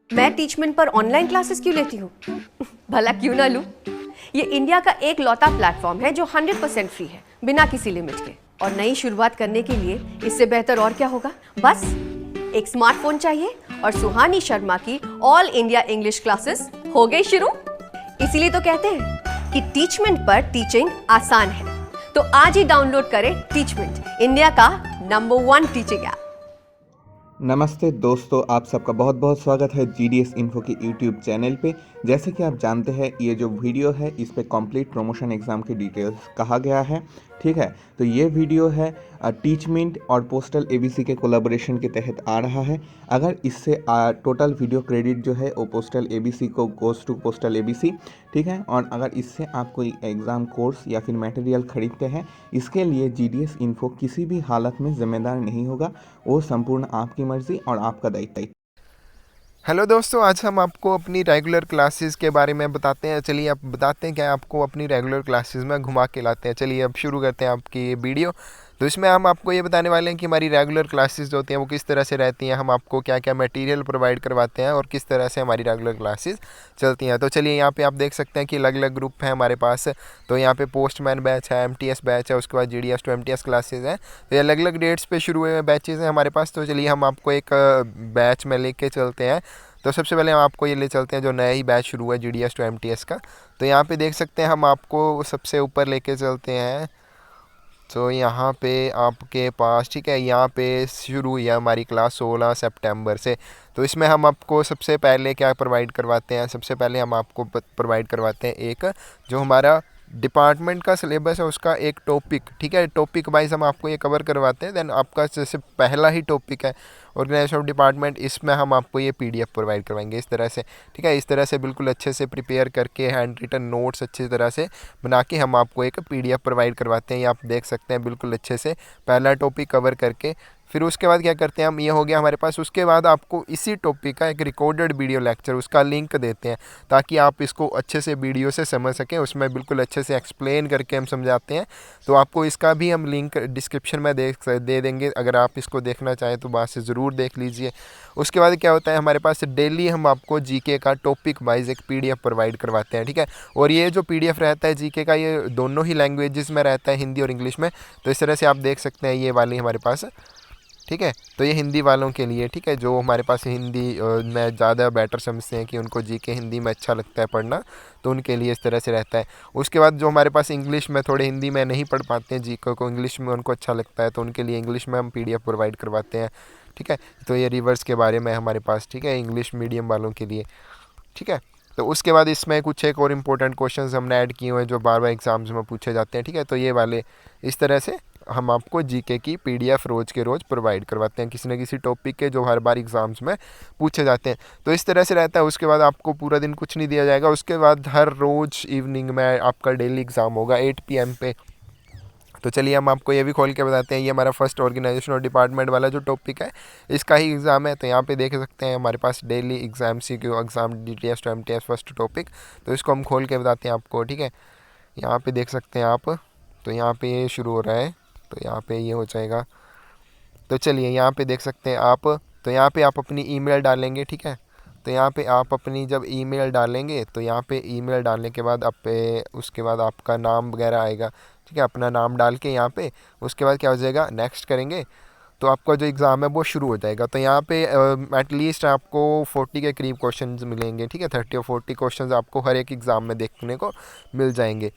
मैं टीचमेंट पर online classes क्यों लेती हूँ? भला क्यों ना लूँ? ये इंडिया का एक लौता प्लेटफॉर्म है जो 100% फ्री है, बिना किसी लिमिट के। और नई शुरुआत करने के लिए इससे बेहतर और क्या होगा? बस एक स्मार्टफोन चाहिए और सुहानी शर्मा की ऑल इंडिया इंग्लिश क्लासेस हो गई शुरू। इसीलिए तो कहते हैं कि टीचमेंट पर टीचिंग आसान है। तो आज ही डाउनलोड करें टीचमेंट, इंडिया का नंबर 1 टीचिंग ऐप। नमस्ते दोस्तों, आप सबका बहुत बहुत स्वागत है GDS इन्फो के यूट्यूब चैनल पे। जैसे कि आप जानते हैं, ये जो वीडियो है इस पे कंप्लीट प्रमोशन एग्ज़ाम की डिटेल्स कहा गया है। ठीक है, तो ये वीडियो है टीचमेंट और पोस्टल ABC के कोलैबोरेशन के तहत आ रहा है। अगर इससे टोटल वीडियो क्रेडिट जो है वो पोस्टल ABC को गोज़ टू पोस्टल ABC। ठीक है, और अगर इससे आप कोई एग्ज़ाम कोर्स या फिर मटेरियल खरीदते हैं, इसके लिए GDS इन्फो किसी भी हालत में ज़िम्मेदार नहीं होगा। वो संपूर्ण आपकी मर्ज़ी और आपका दायित्व। हेलो दोस्तों, आज हम आपको अपनी रेगुलर क्लासेस के बारे में बताते हैं। चलिए आप बताते हैं क्या आपको अपनी रेगुलर क्लासेस में घुमा के लाते हैं। चलिए अब शुरू करते हैं आपकी ये वीडियो। तो इसमें हम आपको ये बताने वाले हैं कि हमारी रेगुलर क्लासेस जो होती हैं वो किस तरह से रहती हैं, हम आपको क्या क्या मटेरियल प्रोवाइड करवाते हैं और किस तरह से हमारी रेगुलर क्लासेस चलती हैं। तो चलिए यहाँ पे आप देख सकते हैं कि अलग अलग ग्रुप हैं हमारे पास। तो यहाँ पे पोस्टमैन बैच है, MTS बैच है, उसके बाद GDS to MTS क्लासेज हैं। तो ये अलग अलग डेट्स पे शुरू हुए हुए बैचेज़ हैं हमारे पास। तो चलिए हम आपको एक बैच में लेके चलते हैं। तो सबसे पहले हम आपको ये ले चलते हैं जो नया ही बैच शुरू हुआ है GDS to MTS का। तो यहाँ पे देख सकते हैं हम आपको सबसे ऊपर लेके चलते हैं। तो यहाँ पे आपके पास, ठीक है, यहाँ पे शुरू हुई है हमारी क्लास 16 सितंबर से। तो इसमें हम आपको सबसे पहले क्या प्रोवाइड करवाते हैं, सबसे पहले हम आपको प्रोवाइड करवाते हैं एक जो हमारा डिपार्टमेंट का सिलेबस है उसका एक टॉपिक। ठीक है, टॉपिक वाइज हम आपको ये कवर करवाते हैं। देन आपका जैसे पहला ही टॉपिक है ऑर्गेनाइजेशन ऑफ डिपार्टमेंट, इसमें हम आपको ये PDF प्रोवाइड करवाएंगे इस तरह से। ठीक है, इस तरह से बिल्कुल अच्छे से प्रिपेयर करके हैंड रिटन नोट्स अच्छी तरह से बना के हम आपको एक PDF प्रोवाइड करवाते हैं। ये आप देख सकते हैं बिल्कुल अच्छे से पहला टॉपिक कवर करके। फिर उसके बाद क्या करते हैं हम, ये हो गया हमारे पास। उसके बाद आपको इसी टॉपिक का एक रिकॉर्डेड वीडियो लेक्चर उसका लिंक देते हैं ताकि आप इसको अच्छे से वीडियो से समझ सकें। उसमें बिल्कुल अच्छे से एक्सप्लेन करके हम समझाते हैं। तो आपको इसका भी हम लिंक डिस्क्रिप्शन में दे देंगे, अगर आप इसको देखना चाहें तो वहाँ से ज़रूर देख लीजिए। उसके बाद क्या होता है हमारे पास, डेली हम आपको GK का टॉपिक वाइज एक PDF प्रोवाइड करवाते हैं। ठीक है, और ये जो PDF रहता है GK का, ये दोनों ही लैंग्वेजेस में रहता है, हिंदी और इंग्लिश में। तो इस तरह से आप देख सकते हैं ये वाली हमारे पास। ठीक है, तो ये हिंदी वालों के लिए, ठीक है, जो हमारे पास हिंदी में ज़्यादा बेटर समझते हैं कि उनको GK हिंदी में अच्छा लगता है पढ़ना, तो उनके लिए इस तरह से रहता है। उसके बाद जो हमारे पास इंग्लिश में थोड़े हिंदी में नहीं पढ़ पाते हैं, GK को इंग्लिश में उनको अच्छा लगता है, तो उनके लिए इंग्लिश में हम PDF प्रोवाइड करवाते हैं। ठीक है, तो ये रिवर्स के बारे में हमारे पास, ठीक है, इंग्लिश मीडियम वालों के लिए। ठीक है, तो उसके बाद इसमें कुछ एक और इम्पोर्टेंट क्वेश्चंस हमने ऐड किए हुए हैं जो बार बार एग्जाम्स में पूछे जाते हैं। ठीक है, तो ये वाले इस तरह से हम आपको GK की PDF रोज़ के रोज़ प्रोवाइड करवाते हैं, किसी न किसी टॉपिक के जो हर बार एग्ज़ाम्स में पूछे जाते हैं। तो इस तरह से रहता है। उसके बाद आपको पूरा दिन कुछ नहीं दिया जाएगा। उसके बाद हर रोज़ इवनिंग में आपका डेली एग्ज़ाम होगा 8 PM पे। तो चलिए हम आपको ये भी खोल के बताते हैं। ये हमारा फर्स्ट ऑर्गेनाइजेशन और डिपार्टमेंट वाला जो टॉपिक है इसका ही एग्ज़ाम है। तो यहाँ पे देख सकते हैं हमारे पास daily exam CQ exam GTS to MTS first topic. तो इसको हम खोल के बताते हैं आपको। ठीक है, यहाँ पे देख सकते हैं आप। तो यहाँ पे ये शुरू हो रहा है, तो यहाँ पे ये हो जाएगा। तो चलिए यहाँ पे देख सकते हैं आप। तो यहाँ पे आप अपनी ईमेल डालेंगे। ठीक है, तो यहाँ पे आप अपनी जब ईमेल डालेंगे तो यहाँ पे ईमेल डालने के बाद आप उसके बाद आपका नाम वगैरह आएगा। ठीक है, अपना नाम डाल के यहाँ पे उसके बाद क्या हो जाएगा, नेक्स्ट करेंगे तो आपका जो एग्ज़ाम है वो शुरू हो जाएगा। तो यहाँ पे एटलीस्ट आपको 40 के करीब क्वेश्चंस मिलेंगे। ठीक है, 30 और 40 क्वेश्चंस आपको हर एक एग्ज़ाम में देखने को मिल जाएंगे।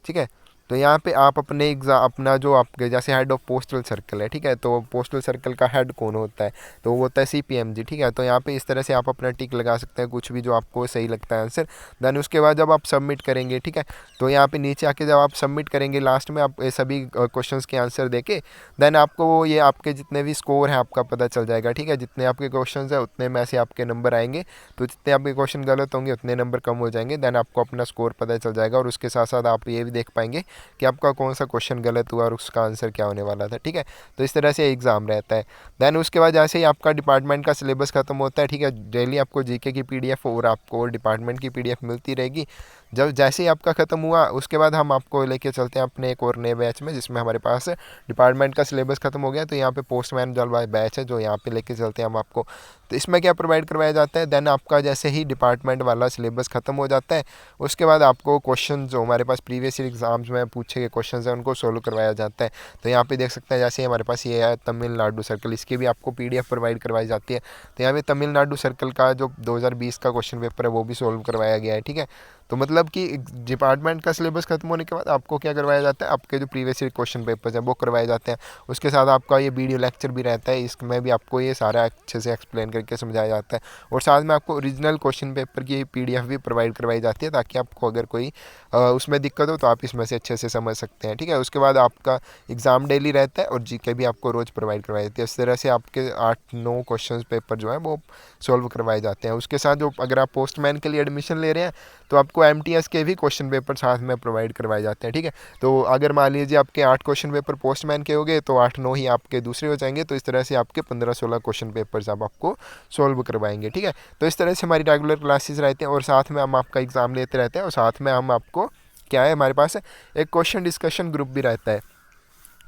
ठीक है, तो यहाँ पे आप अपने अपना जो आपके जैसे हेड ऑफ पोस्टल सर्कल है, ठीक है, तो पोस्टल सर्कल का हेड कौन होता है, तो वो होता है CPMG। ठीक है, तो यहाँ पे इस तरह से आप अपना टिक लगा सकते हैं, कुछ भी जो आपको सही लगता है आंसर। देन उसके बाद जब आप सबमिट करेंगे, ठीक है, तो यहाँ पे नीचे आके जब आप सबमिट करेंगे लास्ट में आप सभी क्वेश्चंस के आंसर देके देन आपको ये आपके जितने भी स्कोर हैं आपका पता चल जाएगा। ठीक है, जितने आपके क्वेश्चन है उतने में से आपके नंबर आएंगे। तो जितने आपके क्वेश्चन गलत होंगे उतने नंबर कम हो जाएंगे। देन आपको अपना स्कोर पता चल जाएगा और उसके साथ साथ आप ये भी देख पाएंगे कि आपका कौन सा क्वेश्चन गलत हुआ और उसका आंसर क्या होने वाला था। ठीक है, तो इस तरह से एग्ज़ाम रहता है। देन उसके बाद जैसे ही आपका डिपार्टमेंट का सिलेबस खत्म होता है, ठीक है, डेली आपको GK की PDF और आपको डिपार्टमेंट की PDF मिलती रहेगी। जब जैसे ही आपका ख़त्म हुआ उसके बाद हम आपको लेके चलते हैं अपने एक और नए बैच में जिसमें हमारे पास डिपार्टमेंट का सिलेबस ख़त्म हो गया। तो यहाँ पे पोस्टमैन जल बैच है जो यहाँ पे लेके चलते हैं हम आपको। तो इसमें क्या प्रोवाइड करवाया जाता है, देन आपका जैसे ही डिपार्टमेंट वाला सिलेबस ख़त्म हो जाता है उसके बाद आपको क्वेश्चन जो हमारे पास प्रीवियस ईयर एग्जाम्स में पूछे गए क्वेश्चन हैं उनको सोल्व करवाया जाता है। तो यहाँ पे देख सकते हैं जैसे हमारे पास ये है तमिलनाडु सर्कल, इसकी भी आपको PDF प्रोवाइड करवाई जाती है। तो यहाँ पे तमिलनाडु सर्कल का जो 2020 का क्वेश्चन पेपर है वो भी सोल्व करवाया गया है, ठीक है। तो मतलब कि डिपार्टमेंट का सिलेबस खत्म होने के बाद आपको क्या करवाया जाता है, आपके जो प्रीवियस ईयर क्वेश्चन पेपर्स हैं वो करवाए जाते हैं। उसके साथ आपका ये वीडियो लेक्चर भी रहता है, इसमें भी आपको ये सारा अच्छे से एक्सप्लेन करके समझाया जाता है। और साथ में आपको ओरिजिनल क्वेश्चन पेपर की PDF भी प्रोवाइड करवाई जाती है ताकि आपको अगर कोई उसमें दिक्कत हो तो आप इसमें से अच्छे से समझ सकते हैं, ठीक है। उसके बाद आपका एग्ज़ाम डेली रहता है और GK भी आपको रोज़ प्रोवाइड करवाई जाती है। इस तरह से आपके 8-9 क्वेश्चन पेपर जो है वो सॉल्व करवाए जाते हैं। उसके साथ जो अगर आप पोस्टमैन के लिए एडमिशन ले रहे हैं तो आपको MTS के भी क्वेश्चन पेपर साथ में प्रोवाइड करवाए जाते हैं, ठीक है। तो अगर मान लीजिए आपके 8 क्वेश्चन पेपर पोस्टमैन के हो गए तो 8-9 ही आपके दूसरे हो जाएंगे। तो इस तरह से आपके 15-16 क्वेश्चन पेपर्स आप आपको सॉल्व करवाएंगे, ठीक है। तो इस तरह से हमारी रेगुलर क्लासेस रहते हैं और साथ में हम आपका एग्ज़ाम लेते रहते हैं और साथ में हम आपको क्या है हमारे पास एक क्वेश्चन डिस्कशन ग्रुप भी रहता है।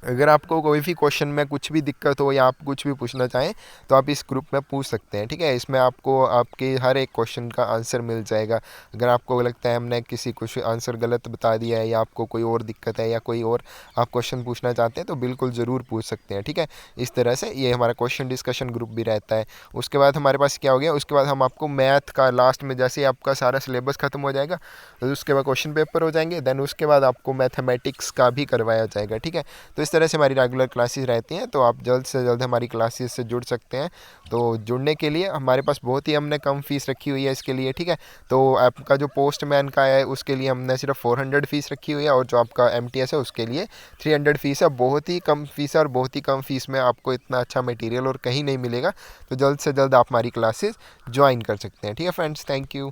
अगर आपको कोई भी क्वेश्चन में कुछ भी दिक्कत हो या आप कुछ भी पूछना चाहें तो आप इस ग्रुप में पूछ सकते हैं, ठीक है। इसमें आपको आपके हर एक क्वेश्चन का आंसर मिल जाएगा। अगर आपको लगता है हमने किसी कुछ आंसर गलत बता दिया है या आपको कोई और दिक्कत है या कोई और आप क्वेश्चन पूछना चाहते हैं तो बिल्कुल ज़रूर पूछ सकते हैं, ठीक है। इस तरह से ये हमारा क्वेश्चन डिस्कशन ग्रुप भी रहता है। उसके बाद हमारे पास क्या हो गया, उसके बाद हम आपको मैथ का लास्ट में जैसे आपका सारा सिलेबस ख़त्म हो जाएगा तो उसके बाद क्वेश्चन पेपर हो जाएंगे, देन उसके बाद आपको मैथमेटिक्स का भी करवाया जाएगा, ठीक है। तो इस तरह से हमारी रेगुलर क्लासेस रहती हैं। तो आप जल्द से जल्द हमारी क्लासेस से जुड़ सकते हैं। तो जुड़ने के लिए हमारे पास बहुत ही हमने कम फीस रखी हुई है इसके लिए, ठीक है। तो आपका जो पोस्टमैन का है उसके लिए हमने सिर्फ 400 फीस रखी हुई है और जो आपका MTS है उसके लिए 300 फीस है। बहुत ही कम फीस है और बहुत ही कम फीस में आपको इतना अच्छा मटेरियल और कहीं नहीं मिलेगा। तो जल्द से जल्द आप हमारी क्लासेस ज्वाइन कर सकते हैं, ठीक है फ्रेंड्स। Thank you.